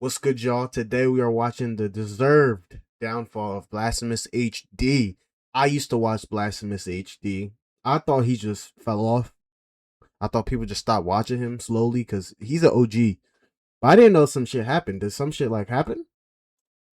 What's good, y'all? Today we are watching the deserved downfall of Blasphemous HD. I used to watch Blasphemous HD. I thought he just fell off. I thought people just stopped watching him slowly because he's an OG. But I didn't know some shit happened. Did some shit like happen?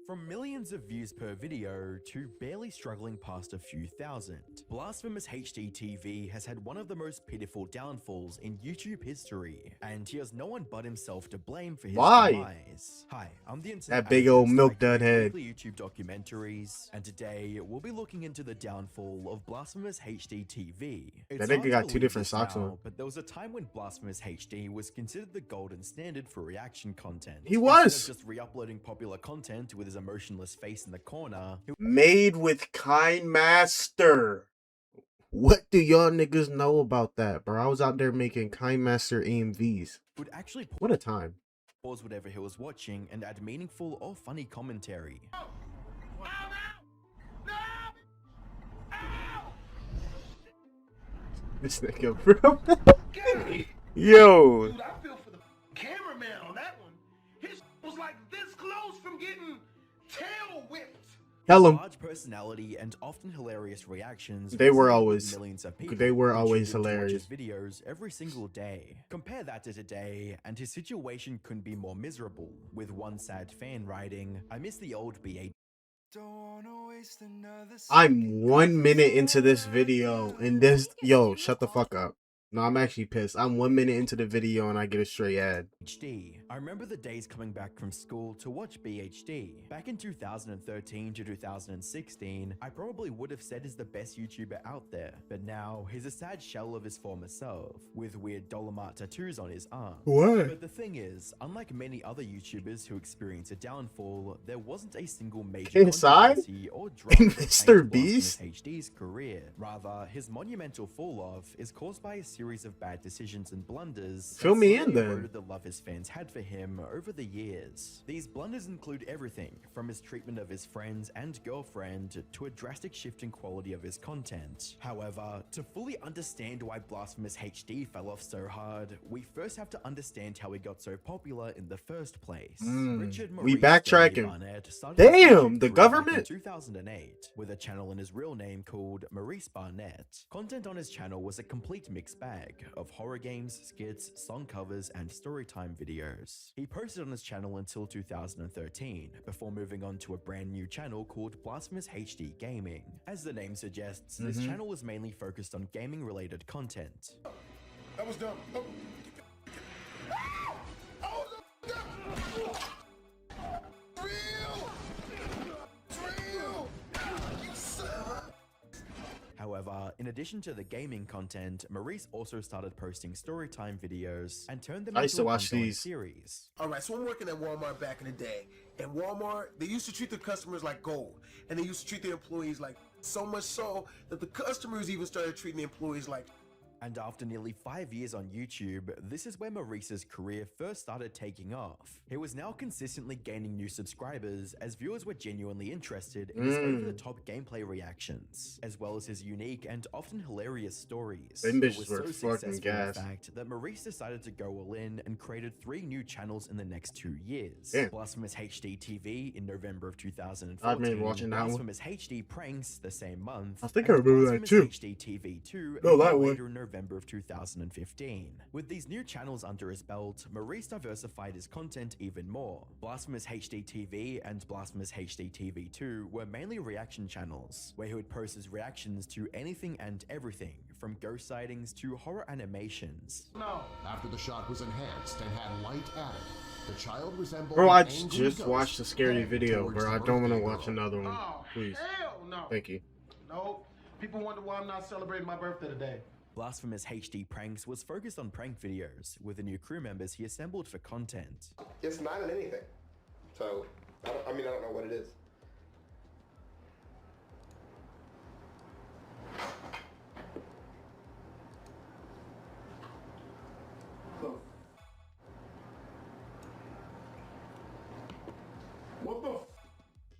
From millions of views per video to barely struggling past a few thousand, Blasphemous HD TV has had one of the most pitiful downfalls in YouTube history, and he has no one but himself to blame for his demise. Hi, I'm the internet That big old milk dud head. weekly YouTube documentaries, and today we'll be looking into the downfall of Blasphemous HD TV. That nigga got two different socks on. But there was a time when Blasphemous HD was considered the golden standard for reaction content. He was! Instead of just re-uploading popular content with his emotionless face in the corner. Made with Kind Master. What do y'all niggas know about that, bro? I was out there making Kind Master AMVs. Would actually what a time. Pause whatever he was watching and add meaningful or funny commentary. This nigga, bro. Yo. Dude, I feel for the cameraman on that one. His was like this close from getting tail whipped. Tell him. Large personality and often hilarious reactions. They were always millions of people hilarious. Videos every single day. Compare that to today, and his situation couldn't be more miserable. With one sad fan writing, "I miss the old BA." I'm 1 minute into this video, and yo, shut the fuck up. No, I'm actually pissed. I'm 1 minute into the video and I get a straight ad. I remember the days coming back from school to watch BHD. Back in 2013 to 2016, I probably would have said he's the best YouTuber out there. But now, he's a sad shell of his former self, with weird Dolomite tattoos on his arms. What? But the thing is, unlike many other YouTubers who experience a downfall, there wasn't a single major controversy or drama that Mr. tanked Beast? HD's career. Rather, his monumental fall-off is caused by a series of bad decisions and blunders. Fill me in then. The love his fans had for him over the years. These blunders include everything from his treatment of his friends and girlfriend to a drastic shift in quality of his content. However, to fully understand why Blasphemous HD fell off so hard, we first have to understand how he got so popular in the first place. We backtracking. Damn, the government. 2008, with a channel in his real name called Maurice Barnett. Content on his channel was a complete mixed bag of horror games, skits, song covers, and storytime videos. He posted on his channel until 2013, before moving on to a brand new channel called Blasphemous HD Gaming. As the name suggests, this channel was mainly focused on gaming-related content. That was dumb. Oh. However, in addition to the gaming content, Maurice also started posting storytime videos and turned them into an watch ongoing these series. Alright, so I'm working at Walmart back in the day. And Walmart, they used to treat their customers like gold. And they used to treat their employees like so much so that the customers even started treating the employees like. And after nearly 5 years on YouTube, this is where Maurice's career first started taking off. He was now consistently gaining new subscribers as viewers were genuinely interested in his over-the-top gameplay reactions, as well as his unique and often hilarious stories. Them It bitches was were so fucking successful, gas. in fact, that Maurice decided to go all in and created 3 new channels in the next 2 years. Damn. Blasphemous HD TV in November of 2014, I remember watching that one. Blasphemous HD Pranks the same month, I think I remember that too. HD TV 2 No, that one. later in November of 2015. With these new channels under his belt, Maurice diversified his content even more. Blasphemous HD TV and Blasphemous HD TV 2 were mainly reaction channels, where he would post his reactions to anything and everything, from ghost sightings to horror animations. No. After the shot was enhanced and had light added, the child resembled. Bro, I an angry just ghost watched a scary heading video, towards bro. the I don't want to birthday watch girl. another one. Oh, Please. hell no. Thank you. No. People wonder why I'm not celebrating my birthday today. Blasphemous HD Pranks was focused on prank videos, with the new crew members he assembled for content. It's not in anything. So, I don't know what it is. What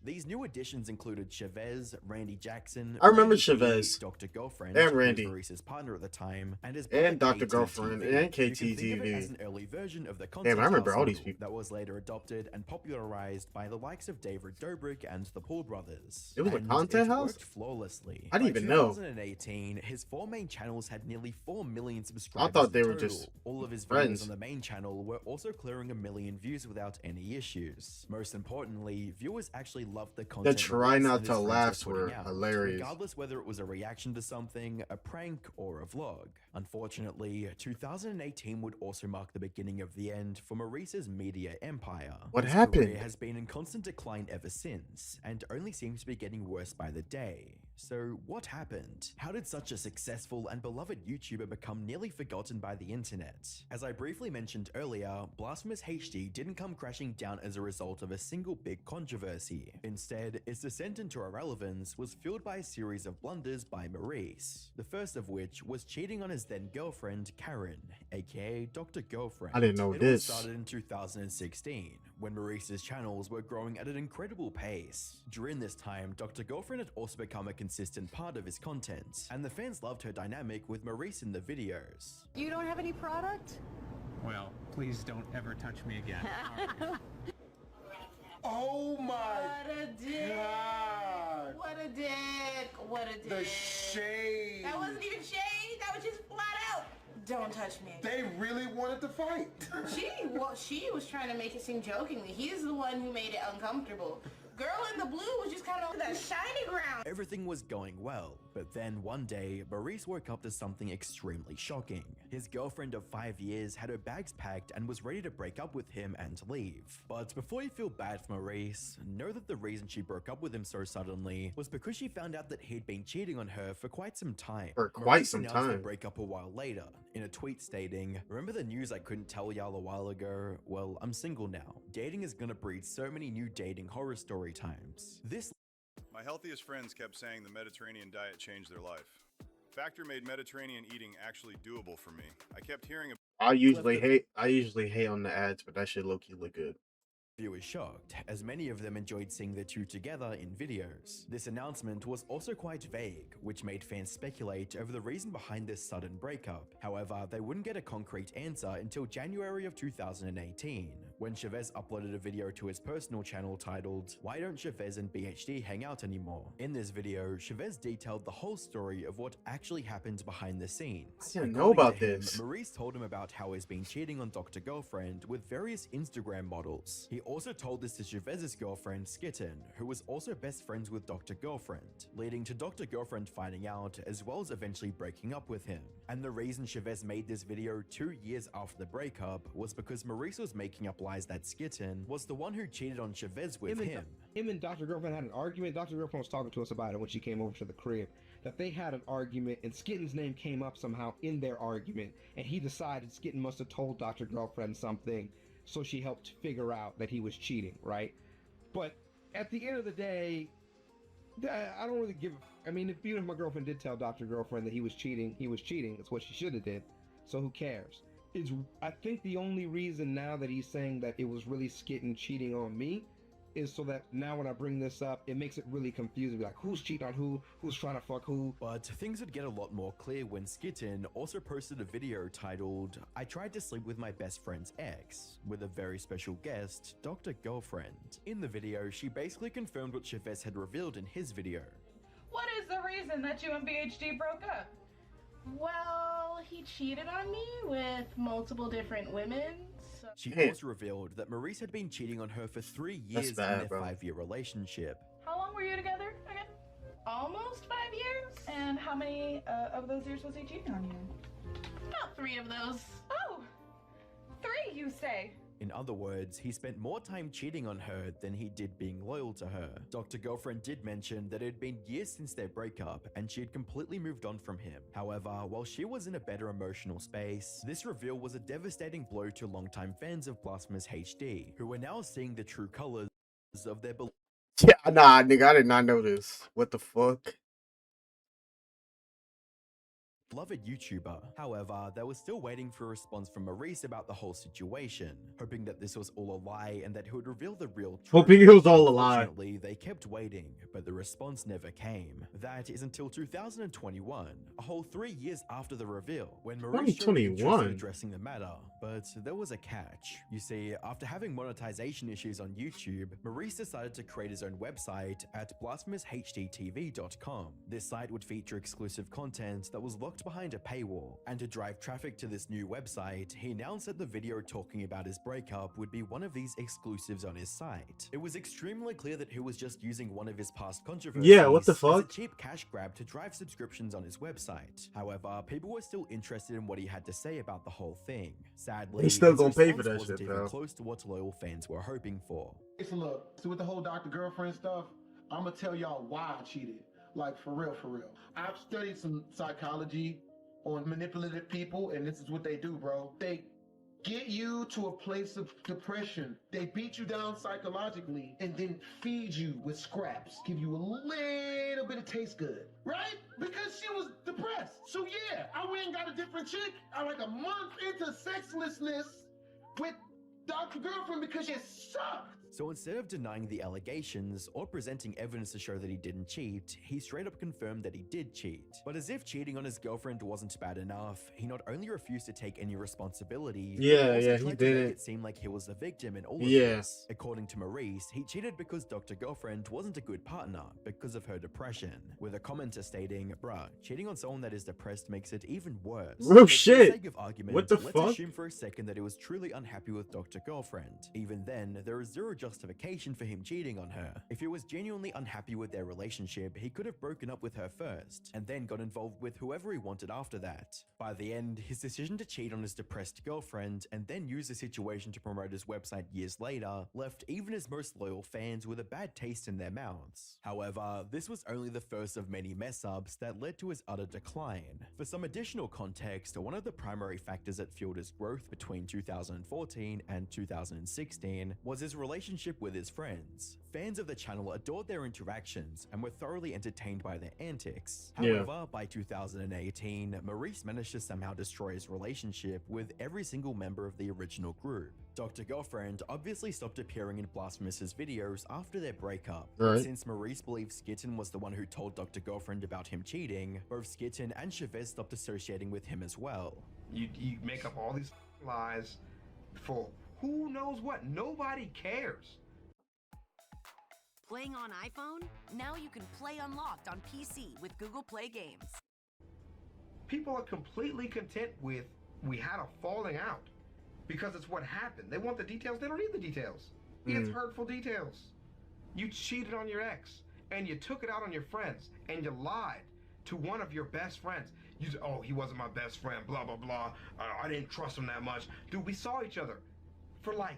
the These new additions included Chavez, Randy Jackson, I remember Randy P, Chavez Dr. Girlfriend, and who was Randy Maurice's partner at the time, and his brother and Dr. KTTV. Girlfriend and You can think of it KTTV. as an early version of the Damn, content I remember house all these model people. that was later adopted and popularized by the likes of David Dobrik and the Paul brothers. It was a And content it house? worked flawlessly. I didn't By even know. 2018, his 4 main channels had nearly 4 million subscribers. I thought they in were total. just All of his friends. videos on the main channel were also clearing 1 million views without any issues. Most importantly, viewers actually loved the content. Try Maurice not and to his friends laughs putting were out, hilarious. regardless whether it was a reaction to something, a prank, or a vlog. Unfortunately, 2018 would also mark the beginning of the end for Maurice's media empire. What His happened? career has been in constant decline ever since, and only seems to be getting worse by the day. So what happened? How did such a successful and beloved YouTuber become nearly forgotten by the internet? As I briefly mentioned earlier, Blastphamoushd didn't come crashing down as a result of a single big controversy. Instead, its descent into irrelevance was fueled by a series of blunders by Maurice, the first of which was cheating on his then-girlfriend Karen, aka Dr. Girlfriend. I didn't know It this. all started in 2016, when Maurice's channels were growing at an incredible pace. During this time, Dr. Girlfriend had also become a consistent part of his content, and the fans loved her dynamic with Maurice in the videos. You don't have any product? Well, please don't ever touch me again. Oh my What a dick! God. What a dick! What a dick! The shade. That wasn't even shade. That was just flat out. Don't touch me. They really wanted to fight. She was trying to make it seem jokingly. He's the one who made it uncomfortable. Girl in the blue was just kind of that shiny ground. Everything was going well, but then one day, Maurice woke up to something extremely shocking. His girlfriend of 5 years had her bags packed and was ready to break up with him and leave. But before you feel bad for Maurice, know that the reason she broke up with him so suddenly was because she found out that he'd been cheating on her for quite some time. For quite Maurice some announced the time. breakup a while later, in a tweet stating, "Remember the news I couldn't tell y'all a while ago? Well, I'm single now. Dating is gonna breed so many new dating horror story times." This My healthiest friends kept saying the Mediterranean diet changed their life. Factor made Mediterranean eating actually doable for me. I kept hearing about I usually hate on the ads, but that shit low-key look good. viewers shocked, as many of them enjoyed seeing the two together in videos. This announcement was also quite vague, which made fans speculate over the reason behind this sudden breakup. However, they wouldn't get a concrete answer until January of 2018, when Chavez uploaded a video to his personal channel titled, "Why Don't Chavez and BHD Hang Out Anymore?" In this video, Chavez detailed the whole story of what actually happened behind the scenes. I didn't know According about to him, this. Maurice told him about how he's been cheating on Dr. Girlfriend with various Instagram models. He also told this to Chavez's girlfriend, Skitten, who was also best friends with Dr. Girlfriend, leading to Dr. Girlfriend finding out, as well as eventually breaking up with him. And the reason Chavez made this video 2 years after the breakup was because Maurice was making up lies that Skitten was the one who cheated on Chavez with him. Him and Dr. Girlfriend had an argument. Dr. Girlfriend was talking to us about it when she came over to the crib. That they had an argument, and Skitten's name came up somehow in their argument, and he decided Skitten must have told Dr. Girlfriend something, so she helped figure out that he was cheating, right? But at the end of the day, I don't really give. I mean, even if my girlfriend did tell Dr. Girlfriend that he was cheating. It's what she should have did. So who cares? I think the only reason now that he's saying that it was really Skitten cheating on me is so that now when I bring this up, it makes it really confusing. Like, who's cheating on who? Who's trying to fuck who? But things would get a lot more clear when Skitten also posted a video titled, "I tried to sleep with my best friend's ex," with a very special guest, Dr. Girlfriend. In the video, she basically confirmed what Chavez had revealed in his video. What is the reason that you and BHD broke up? Well, he cheated on me with multiple different women. So She Damn. also revealed that Maurice had been cheating on her for 3 years bad, in their bro. 5-year relationship. How long were you together again? almost 5 years. And how many of those years was he cheating on you? About 3 of those. Oh, 3 you say? In other words, he spent more time cheating on her than he did being loyal to her. Dr. Girlfriend did mention that it had been years since their breakup and she had completely moved on from him. However, while she was in a better emotional space, this reveal was a devastating blow to longtime fans of Blastphamoushd, who were now seeing the true colors of their beloved. Yeah, nah, nigga, I did not know this. What the fuck? beloved YouTuber. However, they were still waiting for a response from Maurice about the whole situation, hoping that this was all a lie and that he would reveal the real truth. Hoping it was all a lie. Unfortunately, they kept waiting, but the response never came. That is until 2021, a whole 3 years after the reveal, when Maurice showed interest in addressing the matter. But there was a catch. You see, after having monetization issues on YouTube, Maurice decided to create his own website at BlastphamoushdTV.com. This site would feature exclusive content that was locked behind a paywall, and to drive traffic to this new website, he announced that the video talking about his breakup would be one of these exclusives on his site. It was extremely clear that he was just using one of his past controversies as a cheap cash grab to drive subscriptions on his website. However, people were still interested in what he had to say about the whole thing. Sadly, he's still gonna his pay for response that wasn't shit, even though. close to what loyal fans were hoping for. So look, so with the whole Dr. Girlfriend stuff, I'm gonna tell y'all why I cheated. Like, for real, for real. I've studied some psychology on manipulative people, and this is what they do, bro. They get you to a place of depression. They beat you down psychologically and then feed you with scraps, give you a little bit of taste good, right? Because she was depressed. So yeah, I went and got a different chick. I like a month into sexlessness with Dr. Girlfriend because she sucked. So instead of denying the allegations or presenting evidence to show that he didn't cheat, he straight up confirmed that he did cheat. But as if cheating on his girlfriend wasn't bad enough, he not only refused to take any responsibility, but also tried to make it seem like he was the victim in all of this. According to Maurice, he cheated because Dr. Girlfriend wasn't a good partner because of her depression, with a commenter stating, "Bruh, cheating on someone that is depressed makes it even worse." Oh shit! For the sake of argument, What the let's fuck? assume for a second that he was truly unhappy with Dr. Girlfriend. Even then, there is zero justification for him cheating on her. If he was genuinely unhappy with their relationship, he could have broken up with her first, and then got involved with whoever he wanted after that. By the end, his decision to cheat on his depressed girlfriend, and then use the situation to promote his website years later, left even his most loyal fans with a bad taste in their mouths. However, this was only the first of many mess-ups that led to his utter decline. For some additional context, one of the primary factors that fueled his growth between 2014 and 2016 was his relationship with his friends. Fans of the channel adored their interactions and were thoroughly entertained by their antics. However, by 2018, Maurice managed to somehow destroy his relationship with every single member of the original group. Dr. Girlfriend obviously stopped appearing in Blastphamoush's videos after their breakup. Since Maurice believes Skitten was the one who told Dr. Girlfriend about him cheating, both Skitten and Chavez stopped associating with him as well. You make up all these lies for who knows what. Nobody cares. Playing on iPhone? Now you can play Unlocked on PC with Google Play Games. People are completely content with, we had a falling out, because it's what happened. They want the details. They don't need the details. It's hurtful details. You cheated on your ex, and you took it out on your friends, and you lied to one of your best friends. You said, oh, he wasn't my best friend, blah, blah, blah. I didn't trust him that much. Dude, we saw each other for like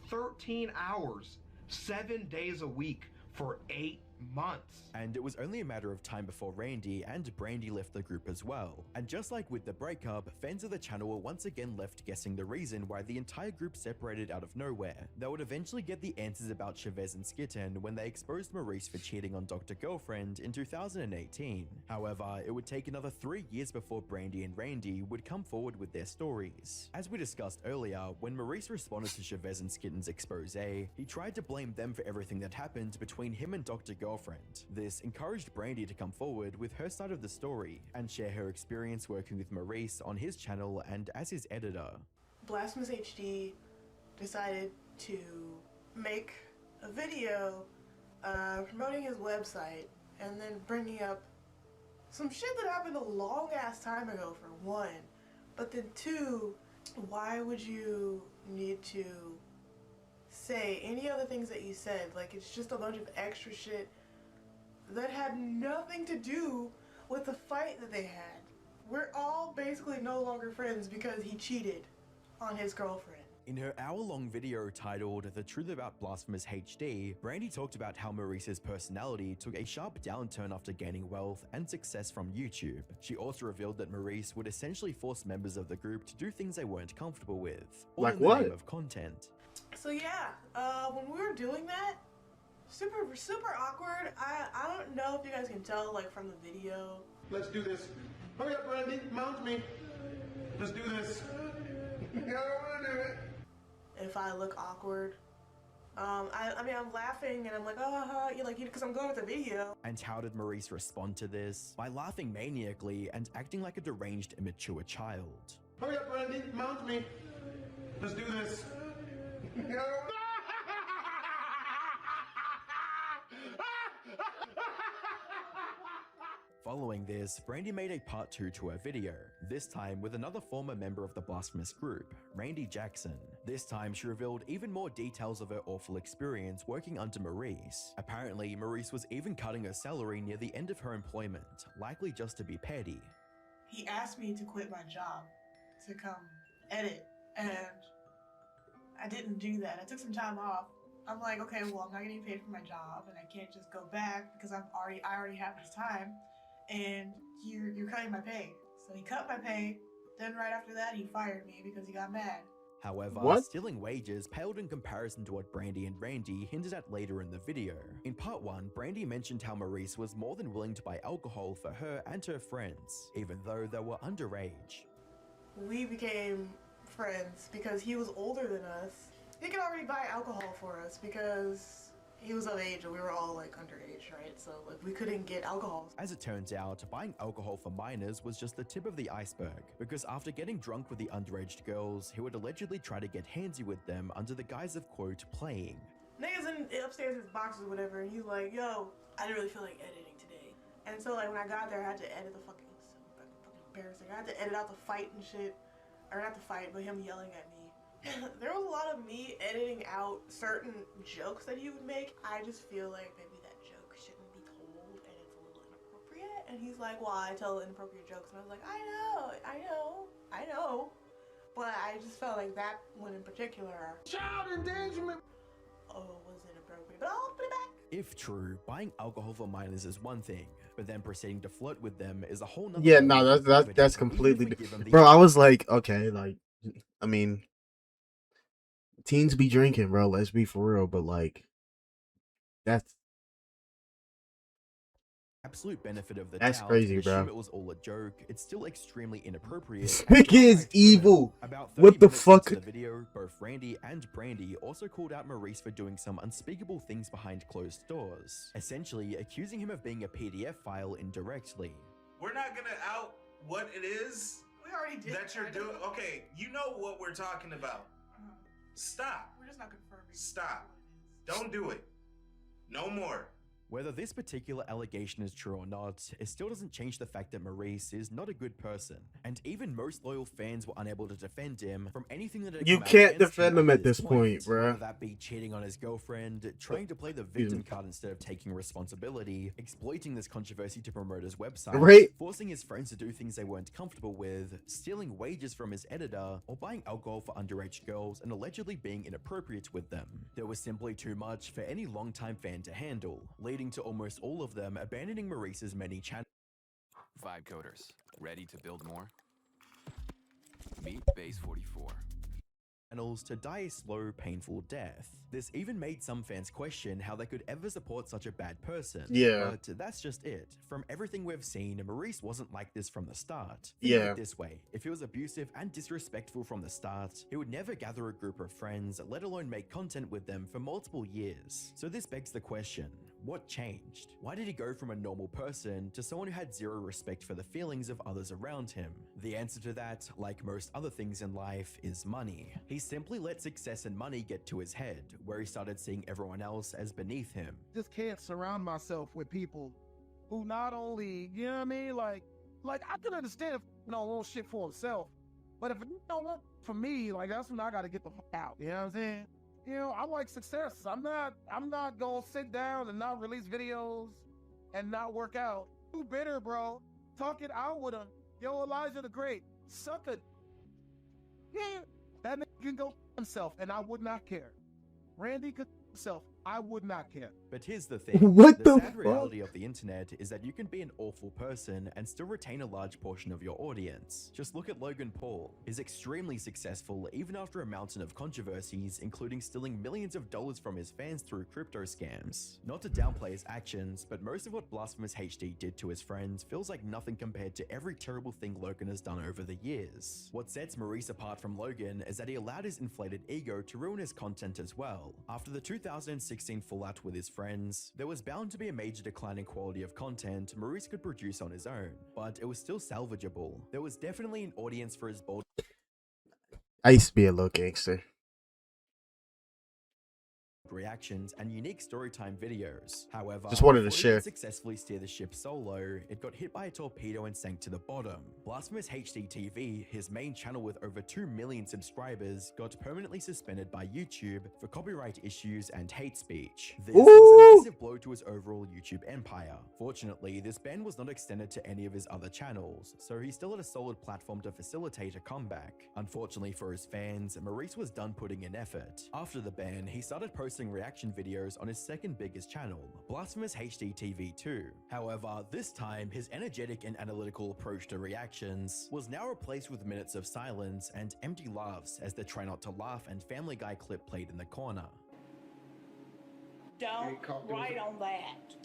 13 hours, 7 days a week for 8 months. And it was only a matter of time before Randy and Brandy left the group as well. And just like with the breakup, fans of the channel were once again left guessing the reason why the entire group separated out of nowhere. They would eventually get the answers about Chavez and Skitten when they exposed Maurice for cheating on Dr. Girlfriend in 2018. However, it would take another 3 years before Brandy and Randy would come forward with their stories. As we discussed earlier, when Maurice responded to Chavez and Skitten's expose, he tried to blame them for everything that happened between him and Dr. Girlfriend. This encouraged Brandy to come forward with her side of the story and share her experience working with Maurice on his channel and as his editor. BlastphamoushD decided to make a video promoting his website and then bringing up some shit that happened a long ass time ago, for one. But then two, why would you need to say any other things that you said? Like, it's just a bunch of extra shit that had nothing to do with the fight that they had. We're all basically no longer friends because he cheated on his girlfriend. In her hour-long video titled The Truth About BlastphamoushD, Brandy talked about how Maurice's personality took a sharp downturn after gaining wealth and success from YouTube. She also revealed that Maurice would essentially force members of the group to do things they weren't comfortable with, all in the name of content. So yeah, when we were doing that, super awkward. I don't know if you guys can tell, like, from the video. Let's do this Hurry up, Brandy. Mount me. Let's do this. I don't want to do it. If I look awkward, I mean, I'm laughing and I'm like, oh, you like, because I'm going with the video. And how did Maurice respond to this? By laughing maniacally and acting like a deranged, immature child. Hurry up, Brandy. Mount me. Let's do this. Following this, Brandy made a part 2 to her video, this time with another former member of the Blasphemous group, Randy Jackson. This time she revealed even more details of her awful experience working under Maurice. Apparently, Maurice was even cutting her salary near the end of her employment, likely just to be petty. He asked me to quit my job to come edit, and I didn't do that. I took some time off. I'm like, okay, well, I'm not getting paid for my job, and I can't just go back because I already have this time, and you're cutting my pay. So he cut my pay. Then right after that, he fired me because he got mad. However, stealing wages paled in comparison to what Brandy and Randy hinted at later in the video. In part 1, Brandy mentioned how Maurice was more than willing to buy alcohol for her and her friends, even though they were underage. We became friends because he was older than us. He could already buy alcohol for us because he was of age and we were all like underage, right? So like we couldn't get alcohol. As it turns out, buying alcohol for minors was just the tip of the iceberg, because after getting drunk with the underage girls, he would allegedly try to get handsy with them under the guise of, quote, playing. Niggas in upstairs in his boxes or whatever, and he's like, yo, I didn't really feel like editing today. And so like when I got there, I had to edit the fucking embarrassing. I had to edit out the fight and shit. Or not the fight, but him yelling at me. There was a lot of me editing out certain jokes that he would make. I just feel like maybe that joke shouldn't be told and it's a little inappropriate. And he's like, well, I tell inappropriate jokes. And I was like, I know. But I just felt like that one in particular. Child endangerment. Oh, was inappropriate. But I'll put it back. If true, buying alcohol for minors is one thing, but then proceeding to flirt with them is a whole nother. Yeah, no, that's completely different. Bro, I was like, okay, like, I mean, teens be drinking, bro. Let's be for real, but like, that's absolute benefit of the that's doubt, crazy, and bro. assume it was all a joke. It's still extremely inappropriate. This nigga is evil. About 30 What the minutes fuck? into the video, both Randy and Brandy also called out Maurice for doing some unspeakable things behind closed doors, essentially accusing him of being a PDF file indirectly. We're not gonna out what it is. We already did that you're doing. Okay, you know what we're talking about. Stop. We're just not confirming. Stop. Don't do it. No more. Whether this particular allegation is true or not, it still doesn't change the fact that Maurice is not a good person, and even most loyal fans were unable to defend him from anything that had You come out can't against defend him at this point, bruh. Whether that be cheating on his girlfriend, trying to play the victim card instead of taking responsibility, exploiting this controversy to promote his website, Right. forcing his friends to do things they weren't comfortable with, stealing wages from his editor, or buying alcohol for underage girls and allegedly being inappropriate with them. There was simply too much for any longtime fan to handle, leading to almost all of them abandoning Maurice's many channels. Vibe coders, ready to build more? Meet Base 44. To die a slow, painful death. This even made some fans question how they could ever support such a bad person. Yeah. But that's just it. From everything we've seen, Maurice wasn't like this from the start. Think of Yeah. it this way, if he was abusive and disrespectful from the start, he would never gather a group of friends, let alone make content with them for multiple years. So this begs the question, what changed? Why did he go from a normal person to someone who had zero respect for the feelings of others around him? The answer to that, like most other things in life, is money. He simply let success and money get to his head, where he started seeing everyone else as beneath him. Just can't surround myself with people who not only, you know what I mean, like I can understand if little shit for himself, but if what for me, like that's when I gotta get the fuck out. You know what I'm saying? I like success. I'm not gonna sit down and not release videos and not work out. Too bitter, bro. Talk it out with him. Yo, Elijah the Great, suck it. Yeah, that nigga can go himself, and I would not care. Randy could myself, I would not care. But here's the thing. What the the sad fuck? reality of the internet is that you can be an awful person and still retain a large portion of your audience. Just look at Logan Paul. He's extremely successful even after a mountain of controversies, including stealing millions of dollars from his fans through crypto scams. Not to downplay his actions, but most of what Blastphamoushd did to his friends feels like nothing compared to every terrible thing Logan has done over the years. What sets Maurice apart from Logan is that he allowed his inflated ego to ruin his content as well. After the 2016 fallout with his friends, there was bound to be a major decline in quality of content Maurice could produce on his own, but it was still salvageable. There was definitely an audience for his bold I used to be a little gangster. reactions and unique storytime videos. However, Just wanted to before he share. could successfully steer the ship solo, it got hit by a torpedo and sank to the bottom. Blastphamoushd TV, his main channel with over 2 million subscribers, got permanently suspended by YouTube for copyright issues and hate speech. This was a massive blow to his overall YouTube empire. Fortunately, this ban was not extended to any of his other channels, so he still had a solid platform to facilitate a comeback. Unfortunately for his fans, Maurice was done putting in effort. After the ban, he started posting reaction videos on his second biggest channel, Blastphamoushd TV 2. However, this time, his energetic and analytical approach to reactions was now replaced with minutes of silence and empty laughs as the Try Not to Laugh and Family Guy clip played in the corner. Don't write on that.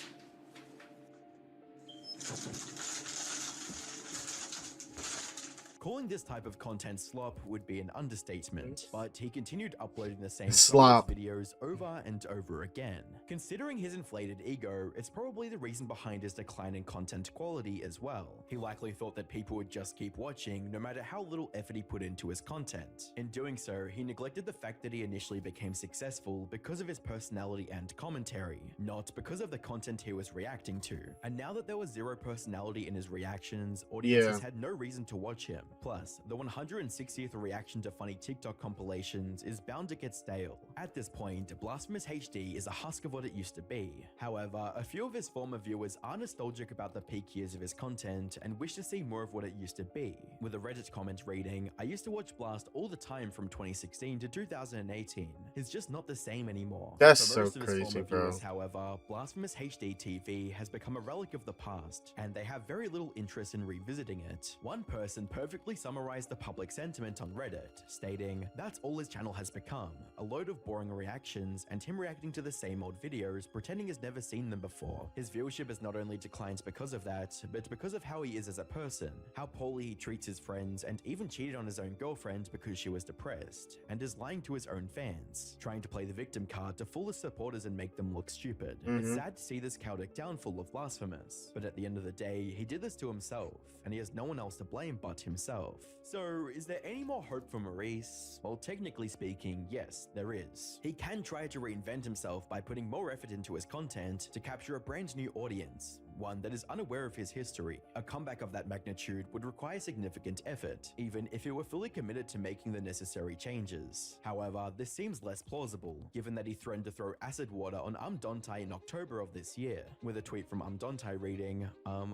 Calling this type of content slop would be an understatement, but he continued uploading the same Slop videos over and over again. Considering his inflated ego, it's probably the reason behind his decline in content quality as well. He likely thought that people would just keep watching no matter how little effort he put into his content. In doing so, he neglected the fact that he initially became successful because of his personality and commentary, not because of the content he was reacting to. And now that there was zero personality in his reactions, audiences had no reason to watch him. Plus, the 160th reaction to funny TikTok compilations is bound to get stale. At this point, Blastphamoushd is a husk of what it used to be. However, a few of his former viewers are nostalgic about the peak years of his content and wish to see more of what it used to be. With a Reddit comment reading, "I used to watch Blast all the time from 2016 to 2018. It's just not the same anymore." That's For most so of his crazy, former bro. viewers, however, Blastphamoushd TV has become a relic of the past, and they have very little interest in revisiting it. One person perfectly summarized the public sentiment on Reddit, stating, "That's all his channel has become, a load of boring reactions and him reacting to the same old videos pretending he's never seen them before. His viewership has not only declined because of that, but because of how he is as a person, how poorly he treats his friends and even cheated on his own girlfriend because she was depressed, and is lying to his own fans, trying to play the victim card to fool his supporters and make them look stupid. It's sad to see this chaotic downfall of Blasphemous, but at the end of the day, he did this to himself, and he has no one else to blame but himself. So, is there any more hope for Maurice? Well, technically speaking, yes, there is. He can try to reinvent himself by putting more effort into his content to capture a brand new audience, one that is unaware of his history. A comeback of that magnitude would require significant effort, even if he were fully committed to making the necessary changes. However, this seems less plausible, given that he threatened to throw acid water on Dontai in October of this year, with a tweet from Dontai reading,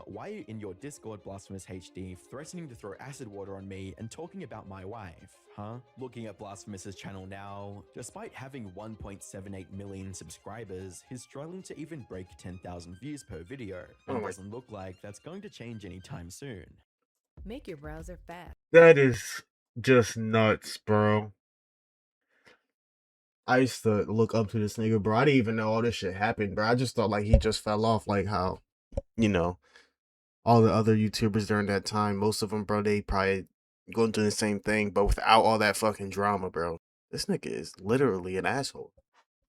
"Why are you in your Discord, Blastphamoushd, threatening to throw acid water on me and talking about my wife? Huh?" Looking at Blasphemous' channel now, despite having 1.78 million subscribers, he's struggling to even break 10,000 views per video, and it doesn't look like that's going to change anytime soon. Make your browser fast. That is just nuts, bro. I used to look up to this nigga, bro. I didn't even know all this shit happened, bro. I just thought like he just fell off, like how, you know, all the other YouTubers during that time, most of them, bro, they probably going through the same thing, but without all that fucking drama, bro. This nigga is literally an asshole.